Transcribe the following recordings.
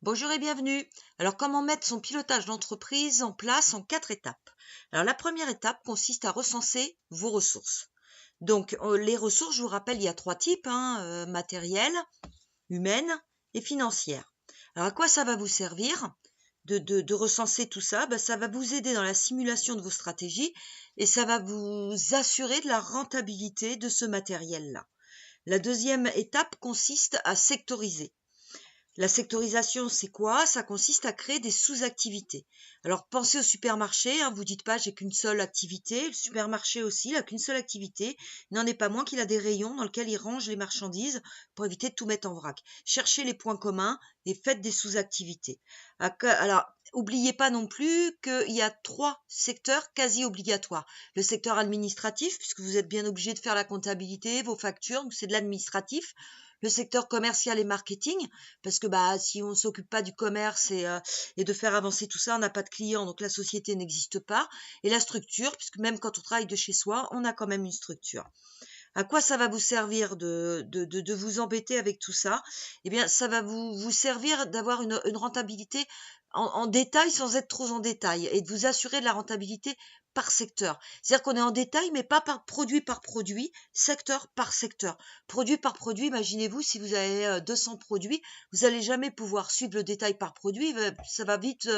Bonjour et bienvenue. Alors, comment mettre son pilotage d'entreprise en place en 4 étapes? Alors, la première étape consiste à recenser vos ressources. Donc, les ressources, je vous rappelle, il y a 3 types, matérielles, humaines et financières. Alors, à quoi ça va vous servir de recenser tout ça? Ça va vous aider dans la simulation de vos stratégies et ça va vous assurer de la rentabilité de ce matériel-là. La deuxième étape consiste à sectoriser. La sectorisation, c'est quoi? Ça consiste à créer des sous-activités. Alors, pensez au supermarché, vous dites pas j'ai qu'une seule activité. Le supermarché aussi, il n'a qu'une seule activité. Il n'en est pas moins qu'il a des rayons dans lesquels il range les marchandises pour éviter de tout mettre en vrac. Cherchez les points communs et faites des sous-activités. Alors, oubliez pas non plus qu'il y a 3 secteurs quasi obligatoires. Le secteur administratif, puisque vous êtes bien obligé de faire la comptabilité, vos factures, donc c'est de l'administratif. Le secteur commercial et marketing, parce que si on ne s'occupe pas du commerce et de faire avancer tout ça, on n'a pas de clients, donc la société n'existe pas. Et la structure, puisque même quand on travaille de chez soi, on a quand même une structure. À quoi ça va vous servir de vous embêter avec tout ça? Eh bien, ça va vous servir d'avoir une rentabilité en détail sans être trop en détail et de vous assurer de la rentabilité par secteur. C'est-à-dire qu'on est en détail, mais pas par produit, secteur par secteur. Produit par produit, imaginez-vous, si vous avez 200 produits, vous n'allez jamais pouvoir suivre le détail par produit. Ça va vite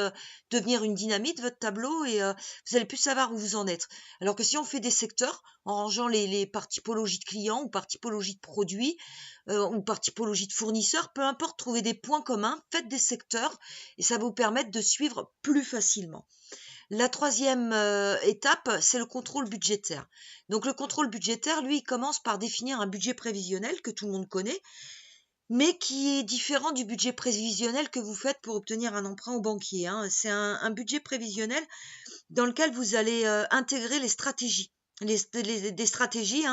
devenir une dynamite, votre tableau, et vous n'allez plus savoir où vous en êtes. Alors que si on fait des secteurs, en rangeant par typologie de clients ou par typologie de produits ou par typologie de fournisseurs, peu importe, trouvez des points communs, faites des secteurs et ça va vous permettre de suivre plus facilement. La troisième étape, c'est le contrôle budgétaire. Donc le contrôle budgétaire, lui, il commence par définir un budget prévisionnel que tout le monde connaît, mais qui est différent du budget prévisionnel que vous faites pour obtenir un emprunt au banquier. C'est un budget prévisionnel dans lequel vous allez intégrer les stratégies. Des stratégies,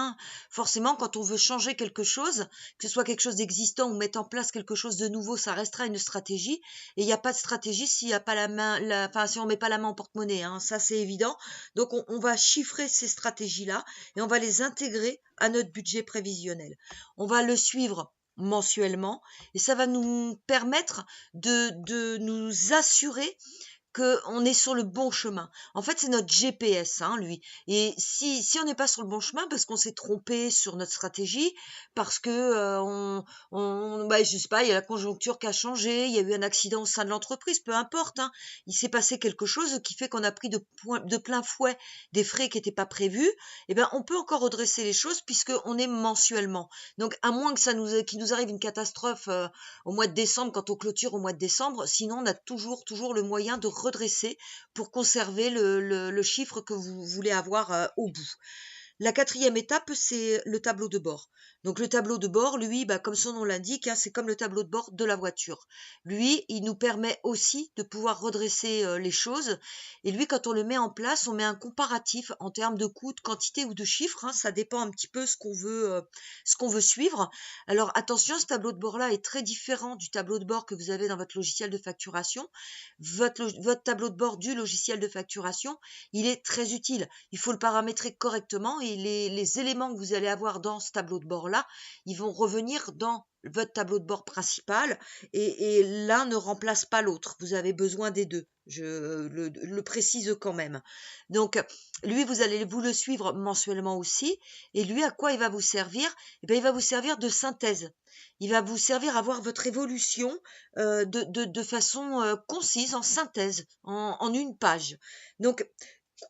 forcément, quand on veut changer quelque chose, que ce soit quelque chose d'existant ou mettre en place quelque chose de nouveau, ça restera une stratégie. Et il n'y a pas de stratégie s'il n'y a pas si on met pas la main en porte-monnaie, ça c'est évident. Donc on va chiffrer ces stratégies-là et on va les intégrer à notre budget prévisionnel. On va le suivre mensuellement et ça va nous permettre de nous assurer qu'on est sur le bon chemin. En fait, c'est notre GPS, lui. Et si on n'est pas sur le bon chemin, parce qu'on s'est trompé sur notre stratégie, parce que je sais pas, il y a la conjoncture qui a changé, il y a eu un accident au sein de l'entreprise, peu importe, il s'est passé quelque chose qui fait qu'on a pris de plein fouet des frais qui n'étaient pas prévus, eh ben, on peut encore redresser les choses puisqu'on est mensuellement. Donc, à moins que qu'il nous arrive une catastrophe au mois de décembre, quand on clôture au mois de décembre, sinon on a toujours le moyen de redresser pour conserver le chiffre que vous voulez avoir au bout. La quatrième étape, c'est le tableau de bord. Donc le tableau de bord, lui, comme son nom l'indique, c'est comme le tableau de bord de la voiture. Lui, il nous permet aussi de pouvoir redresser les choses. Et lui, quand on le met en place, on met un comparatif en termes de coût, de quantité ou de chiffres. Ça dépend un petit peu ce qu'on veut suivre. Alors attention, ce tableau de bord-là est très différent du tableau de bord que vous avez dans votre logiciel de facturation. Votre tableau de bord du logiciel de facturation, il est très utile. Il faut le paramétrer correctement et les éléments que vous allez avoir dans ce tableau de bord-là, ils vont revenir dans votre tableau de bord principal et l'un ne remplace pas l'autre. Vous avez besoin des deux. Je le précise quand même. Donc, lui, vous allez vous le suivre mensuellement aussi. Et lui, à quoi il va vous servir? Eh bien, il va vous servir de synthèse. Il va vous servir à voir votre évolution de façon concise, en synthèse, en une page. Donc,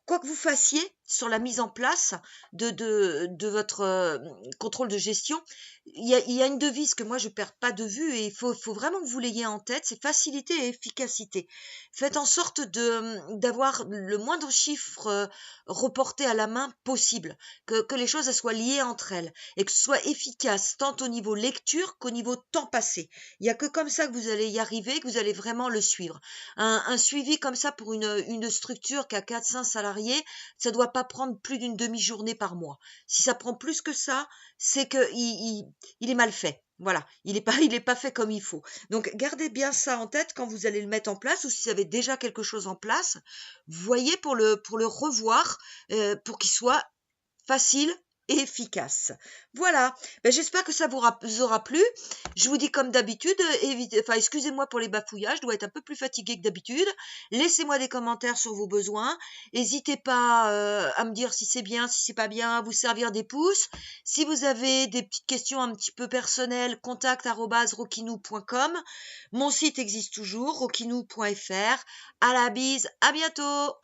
quoi que vous fassiez sur la mise en place de votre contrôle de gestion, il y a une devise que moi je ne perds pas de vue et il faut vraiment que vous l'ayez en tête, c'est facilité et efficacité. Faites en sorte d'avoir le moindre chiffre reporté à la main possible, que les choses elles soient liées entre elles et que ce soit efficace tant au niveau lecture qu'au niveau temps passé. Il n'y a que comme ça que vous allez y arriver, que vous allez vraiment le suivre. Un suivi comme ça pour une structure qui a 4-5 salariés, ça ne doit pas prendre plus d'une demi-journée par mois. Si ça prend plus que ça, c'est qu'il est mal fait. Voilà, il est pas fait comme il faut. Donc, gardez bien ça en tête quand vous allez le mettre en place ou si vous avez déjà quelque chose en place. Voyez pour le revoir, pour qu'il soit facile et efficace. Voilà, ben, j'espère que ça vous aura plu. Je vous dis comme d'habitude, excusez-moi pour les bafouillages, je dois être un peu plus fatiguée que d'habitude. Laissez-moi des commentaires sur vos besoins. N'hésitez pas à me dire si c'est bien, si c'est pas bien, à vous servir des pouces. Si vous avez des petites questions un petit peu personnelles, contact@rockinou.com. Mon site existe toujours, rockinou.fr. À la bise, à bientôt!